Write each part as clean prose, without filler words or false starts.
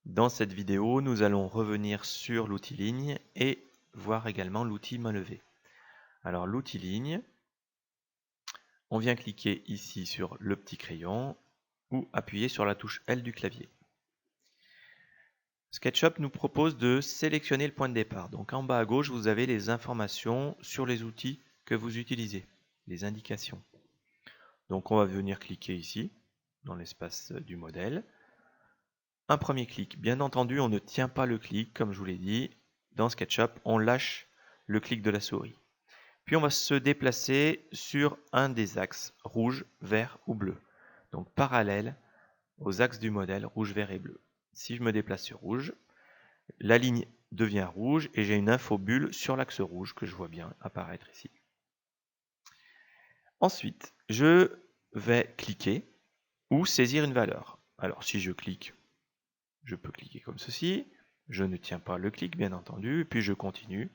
Dans cette vidéo, nous allons revenir sur l'outil ligne et voir également l'outil main levée. Alors l'outil ligne, on vient cliquer ici sur le petit crayon ou appuyer sur la touche L du clavier. SketchUp nous propose de sélectionner le point de départ. Donc en bas à gauche, vous avez les informations sur les outils que vous utilisez, les indications. Donc on va venir cliquer ici, dans l'espace du modèle. Un premier clic. Bien entendu, on ne tient pas le clic, comme je vous l'ai dit. Dans SketchUp, on lâche le clic de la souris. Puis on va se déplacer sur un des axes, rouge, vert ou bleu. Donc parallèle aux axes du modèle, rouge, vert et bleu. Si je me déplace sur rouge, la ligne devient rouge et j'ai une info bulle sur l'axe rouge que je vois bien apparaître ici. Ensuite, je vais cliquer ou saisir une valeur. Alors si je clique, je peux cliquer comme ceci. Je ne tiens pas le clic, bien entendu, puis je continue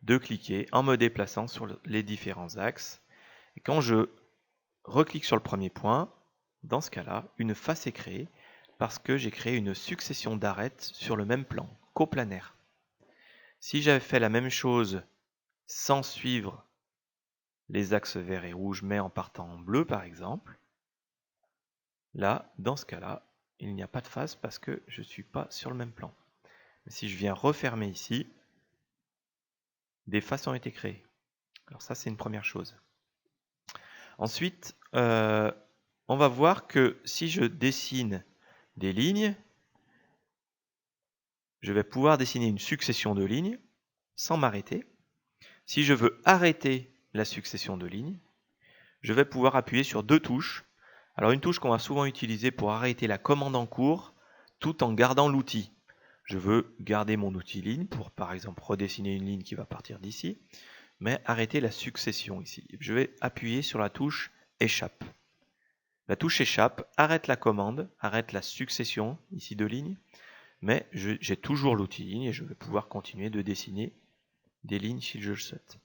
de cliquer en me déplaçant sur les différents axes. Et quand je reclique sur le premier point, dans ce cas-là, une face est créée parce que j'ai créé une succession d'arêtes sur le même plan, coplanaire. Si j'avais fait la même chose sans suivre les axes vert et rouge, mais en partant en bleu par exemple, là, dans ce cas-là, il n'y a pas de face parce que je ne suis pas sur le même plan. Si je viens refermer ici, des faces ont été créées. Alors ça, c'est une première chose. Ensuite, on va voir que si je dessine des lignes, je vais pouvoir dessiner une succession de lignes sans m'arrêter. Si je veux arrêter la succession de lignes, je vais pouvoir appuyer sur deux touches. Alors une touche qu'on va souvent utiliser pour arrêter la commande en cours tout en gardant l'outil. Je veux garder mon outil ligne pour par exemple redessiner une ligne qui va partir d'ici, mais arrêter la succession ici. Je vais appuyer sur la touche échappe. La touche échappe arrête la commande, arrête la succession ici de lignes, mais j'ai toujours l'outil ligne et je vais pouvoir continuer de dessiner des lignes si je le souhaite.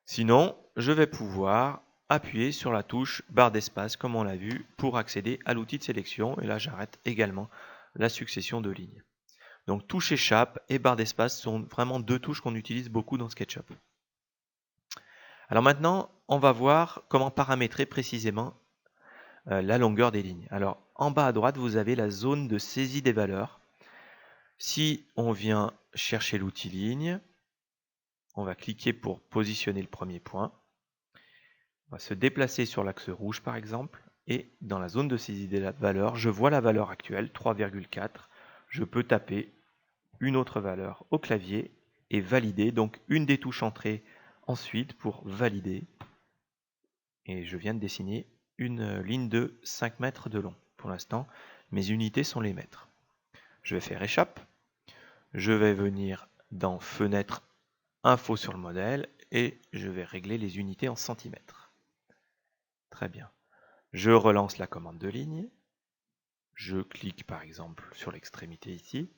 Sinon, je vais pouvoir appuyer sur la touche barre d'espace comme on l'a vu pour accéder à l'outil de sélection et là j'arrête également la succession de lignes. Donc touche échappe et barre d'espace sont vraiment deux touches qu'on utilise beaucoup dans SketchUp. Alors maintenant, on va voir comment paramétrer précisément la longueur des lignes. Alors en bas à droite, vous avez la zone de saisie des valeurs. Si on vient chercher l'outil ligne, on va cliquer pour positionner le premier point. On va se déplacer sur l'axe rouge par exemple. Et dans la zone de saisie des valeurs, je vois la valeur actuelle, 3,4. Je peux taper une autre valeur au clavier et valider. Donc une des touches entrées ensuite pour valider. Et je viens de dessiner une ligne de 5 mètres de long. Pour l'instant, mes unités sont les mètres. Je vais faire échappe. Je vais venir dans fenêtre info sur le modèle et je vais régler les unités en centimètres. Très bien. Je relance la commande de ligne. Je clique par exemple sur l'extrémité ici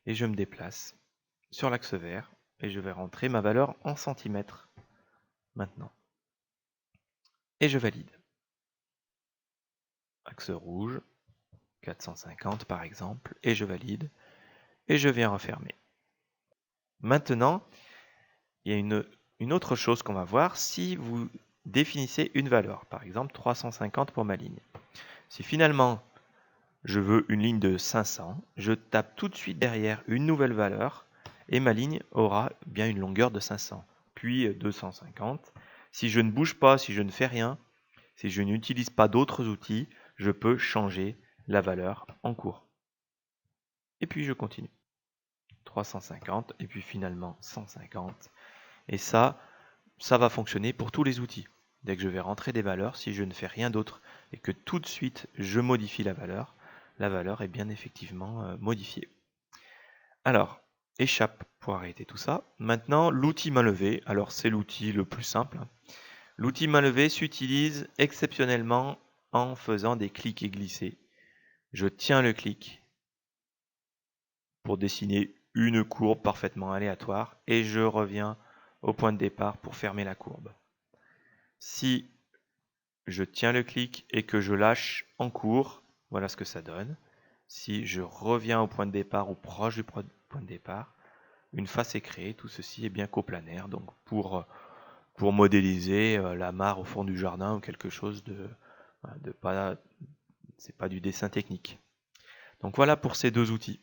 et je me déplace sur l'axe vert et je vais rentrer ma valeur en centimètres maintenant. Et je valide. Axe rouge, 450 par exemple, et je valide et je viens refermer. Maintenant, il y a une autre chose qu'on va voir si vous définissez une valeur, par exemple 350 pour ma ligne. Si finalement je veux une ligne de 500, je tape tout de suite derrière une nouvelle valeur et ma ligne aura bien une longueur de 500, puis 250. Si je ne bouge pas, si je ne fais rien, si je n'utilise pas d'autres outils, je peux changer la valeur en cours. Et puis je continue. 350 et puis finalement 150. Et ça va fonctionner pour tous les outils. Dès que je vais rentrer des valeurs, si je ne fais rien d'autre et que tout de suite je modifie la valeur est bien effectivement modifiée. Alors, échappe pour arrêter tout ça. Maintenant, l'outil main levée. Alors, c'est l'outil le plus simple. L'outil main levée s'utilise exceptionnellement en faisant des clics et glissés. Je tiens le clic pour dessiner une courbe parfaitement aléatoire et je reviens au point de départ pour fermer la courbe. Si je tiens le clic et que je lâche en cours, Voilà ce que ça donne. Si je reviens au point de départ ou proche du point de départ, une face est créée. Tout ceci est bien coplanaire. Donc pour modéliser la mare au fond du jardin ou quelque chose de pas, c'est pas du dessin technique. Donc voilà pour ces deux outils.